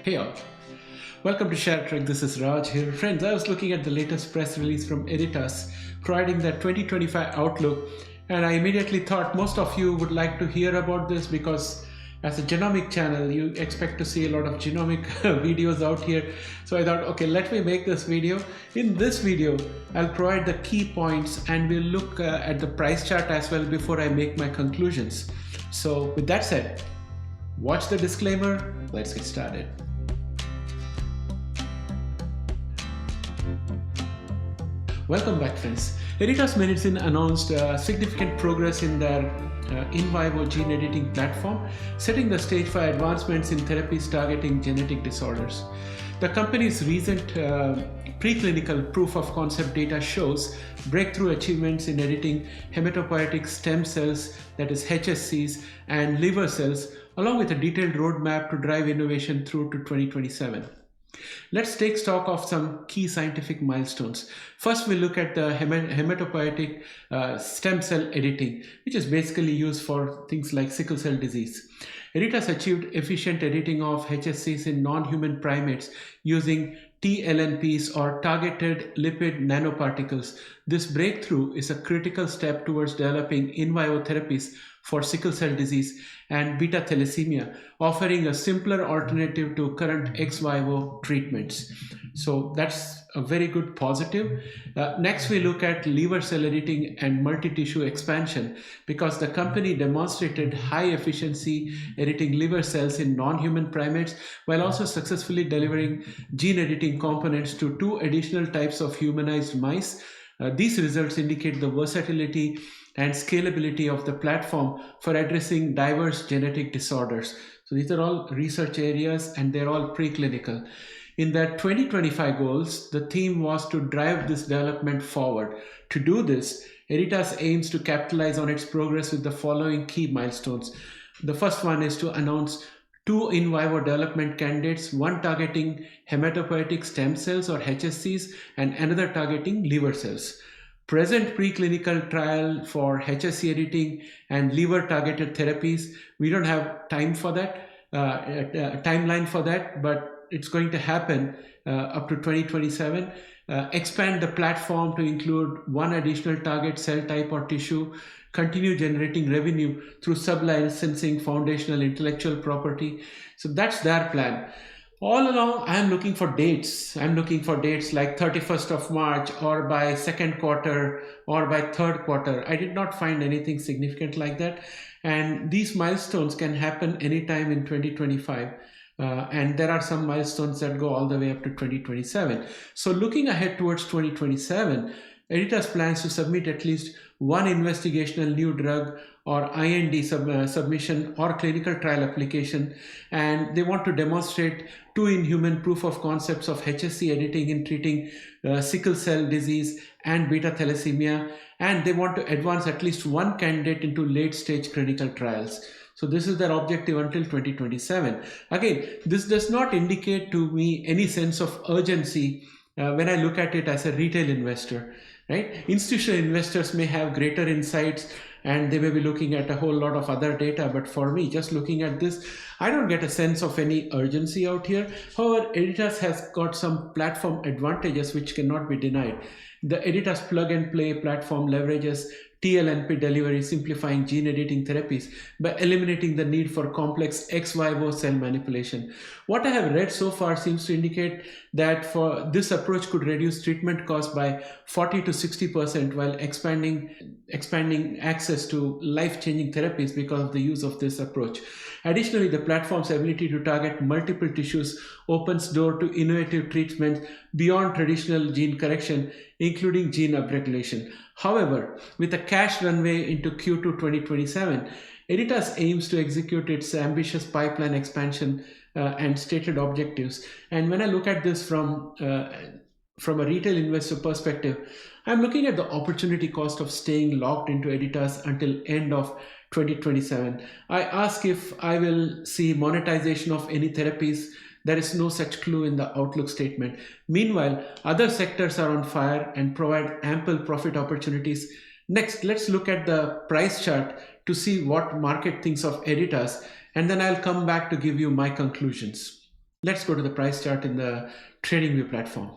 payout. Welcome to ShareTreck. This is Raj here. Friends, I was looking at the latest press release from Editas providing the 2025 outlook, and I immediately thought most of you would like to hear about this because as a genomic channel, you expect to see a lot of genomic videos out here. So I thought, okay, let me make this video. In this video, I'll provide the key points and we'll look at the price chart as well before I make my conclusions. So with that said, watch the disclaimer. Let's get started. Welcome back, friends. Editas Medicine announced significant progress in their in vivo gene editing platform, setting the stage for advancements in therapies targeting genetic disorders. The company's recent preclinical proof of concept data shows breakthrough achievements in editing hematopoietic stem cells, that is HSCs, and liver cells, along with a detailed roadmap to drive innovation through to 2027. Let's take stock of some key scientific milestones. First, we'll look at the hematopoietic stem cell editing, which is basically used for things like sickle cell disease. Editas achieved efficient editing of HSCs in non-human primates using tLNPs or targeted lipid nanoparticles. This breakthrough is a critical step towards developing in vivo therapies for sickle cell disease and beta thalassemia, offering a simpler alternative to current ex vivo treatments. So that's a very good positive. Next, we look at liver cell editing and multi-tissue expansion because the company demonstrated high efficiency editing liver cells in non-human primates while also successfully delivering gene editing components to 2 additional types of humanized mice. These results indicate the versatility and scalability of the platform for addressing diverse genetic disorders. So these are all research areas and they're all preclinical. In their 2025 goals, the theme was to drive this development forward. To do this, Editas aims to capitalize on its progress with the following key milestones. The first one is to announce 2 in vivo development candidates, one targeting hematopoietic stem cells or HSCs and another targeting liver cells. Present preclinical trial for HSC editing and liver targeted therapies. We don't have time for that, timeline for that, but it's going to happen up to 2027. Expand the platform to include 1 additional target cell type or tissue. Continue generating revenue through sub-licensing foundational intellectual property. So that's their plan. All along, I'm looking for dates. I'm looking for dates like 31st of March or by 2nd quarter or by 3rd quarter. I did not find anything significant like that. And these milestones can happen anytime in 2025. And there are some milestones that go all the way up to 2027. So looking ahead towards 2027, Editas plans to submit at least 1 investigational new drug or IND submission or clinical trial application, and they want to demonstrate 2 in-human proof of concepts of HSC editing in treating sickle cell disease and beta thalassemia, and they want to advance at least 1 candidate into late-stage clinical trials. So this is their objective until 2027. Again, this does not indicate to me any sense of urgency when I look at it as a retail investor. Right? Institutional investors may have greater insights and they may be looking at a whole lot of other data, but for me, just looking at this, I don't get a sense of any urgency out here. However, Editas has got some platform advantages which cannot be denied. The Editas plug and play platform leverages tLNP delivery, simplifying gene editing therapies by eliminating the need for complex ex vivo cell manipulation. What I have read so far seems to indicate that for this approach could reduce treatment costs by 40 to 60% while expanding access to life-changing therapies because of the use of this approach. Additionally, the platform's ability to target multiple tissues opens door to innovative treatments beyond traditional gene correction, including gene upregulation. However, with a cash runway into Q2 2027, Editas aims to execute its ambitious pipeline expansion and stated objectives. And when I look at this from a retail investor perspective, I'm looking at the opportunity cost of staying locked into Editas until end of 2027. I ask if I will see monetization of any therapies. There is no such clue in the outlook statement. Meanwhile, other sectors are on fire and provide ample profit opportunities. Next, let's look at the price chart to see what market thinks of Editas, and then I'll come back to give you my conclusions. Let's go to the price chart in the TradingView platform.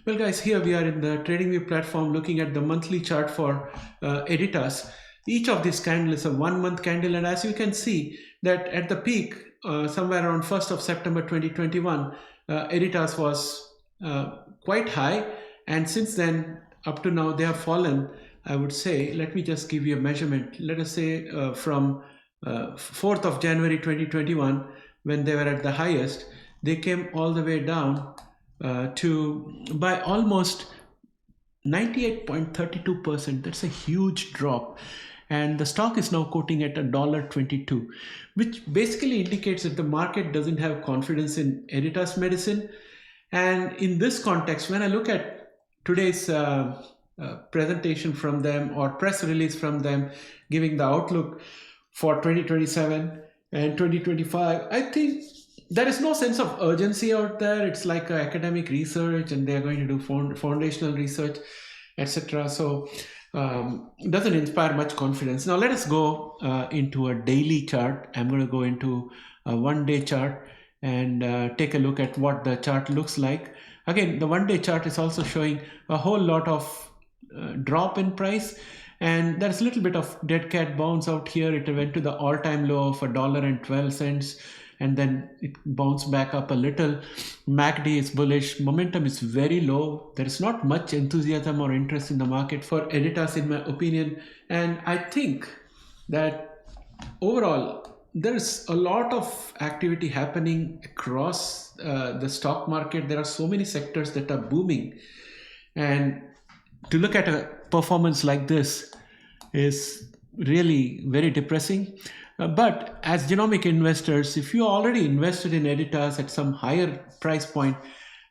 Well guys, here we are in the TradingView platform looking at the monthly chart for Editas. Each of these candles is a 1 month candle, and as you can see that at the peak, somewhere around 1st of September 2021, Editas was quite high, and since then up to now they have fallen. I would say, let me just give you a measurement. Let us say from 4th of January 2021, when they were at the highest, they came all the way down to by almost 98.32%. That's a huge drop, and the stock is now quoting at $1.22, which basically indicates that the market doesn't have confidence in Editas Medicine. And in this context, when I look at today's presentation from them, or press release from them giving the outlook for 2027 and 2025, I think there is no sense of urgency out there. It's like academic research, and they're going to do foundational research, etc. So doesn't inspire much confidence. Now let us go into a daily chart. I'm going to go into a 1-day chart and take a look at what the chart looks like. Again, the 1-day chart is also showing a whole lot of drop in price, and there's a little bit of dead cat bounce out here. It went to the all-time low of $1.12, and then it bounced back up a little. MACD is bullish. Momentum is very low. There is not much enthusiasm or interest in the market for Editas, in my opinion. And I think that overall, there's a lot of activity happening across the stock market. There are so many sectors that are booming. And to look at a performance like this is really very depressing. But as genomic investors, if you already invested in Editas at some higher price point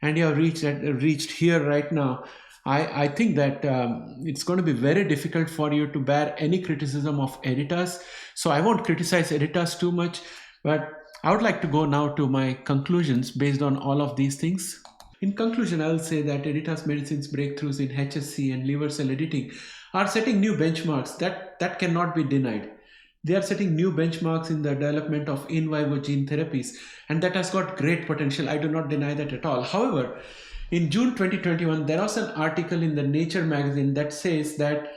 and you have reached here right now, I think that it's going to be very difficult for you to bear any criticism of Editas. So I won't criticize Editas too much, but I would like to go now to my conclusions based on all of these things. In conclusion, I'll say that Editas Medicine's breakthroughs in HSC and liver cell editing are setting new benchmarks that cannot be denied. They are setting new benchmarks in the development of in vivo gene therapies, and that has got great potential. I do not deny that at all. However, in June 2021, there was an article in the Nature magazine that says that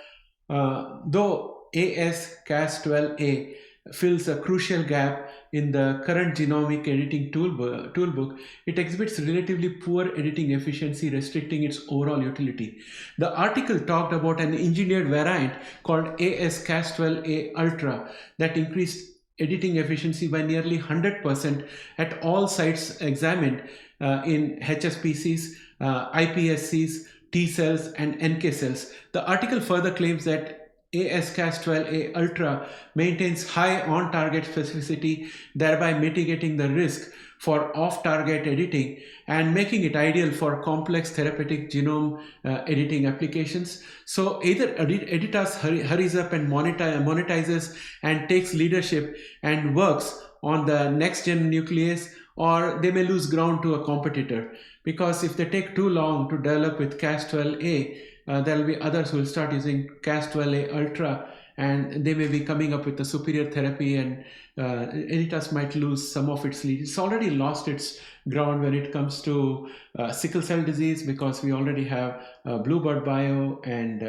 though AsCas12a fills a crucial gap in the current genomic editing toolbook, it exhibits relatively poor editing efficiency, restricting its overall utility. The article talked about an engineered variant called AsCas12a Ultra that increased editing efficiency by nearly 100% at all sites examined in HSPCs, iPSCs, T cells, and NK cells. The article further claims that AsCas12a Ultra maintains high on-target specificity, thereby mitigating the risk for off-target editing and making it ideal for complex therapeutic genome editing applications. So either Editas hurries up and monetizes and takes leadership and works on the next-gen nuclease, or they may lose ground to a competitor, because if they take too long to develop with Cas12a, there will be others who will start using Cas12a Ultra, and they may be coming up with a superior therapy, and Editas might lose some of its lead. It's already lost its ground when it comes to sickle cell disease, because we already have Bluebird Bio and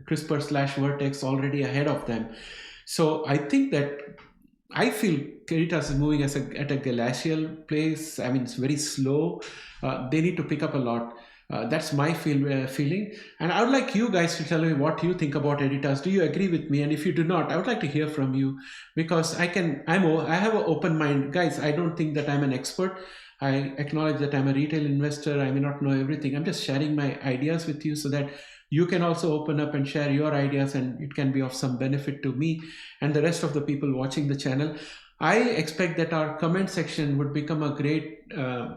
CRISPR/Vertex already ahead of them. So I think that I feel Editas is moving at a glacial pace. I mean, it's very slow. They need to pick up a lot. That's my feeling, and I would like you guys to tell me what you think about Editas. Do you agree with me? And if you do not, I would like to hear from you, because I have an open mind, guys. I don't think that I'm an expert. I acknowledge that I'm a retail investor. I may not know everything. I'm just sharing my ideas with you so that you can also open up and share your ideas, and it can be of some benefit to me and the rest of the people watching the channel. I expect that our comment section would become a great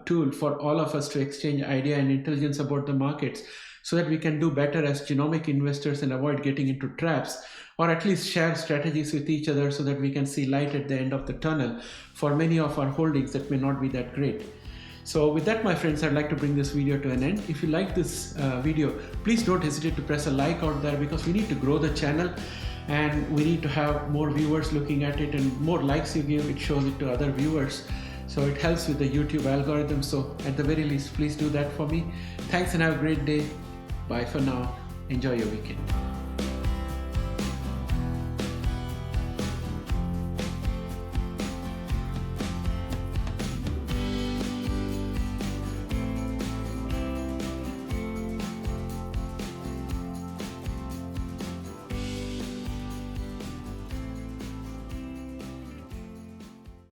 tool for all of us to exchange idea and intelligence about the markets, so that we can do better as genomic investors and avoid getting into traps, or at least share strategies with each other so that we can see light at the end of the tunnel for many of our holdings that may not be that great. So with that, my friends, I'd like to bring this video to an end. If you like this video, please don't hesitate to press a like out there, because we need to grow the channel and we need to have more viewers looking at it, and more likes you give, it shows it to other viewers. So it helps with the YouTube algorithm. So at the very least, please do that for me. Thanks and have a great day. Bye for now. Enjoy your weekend.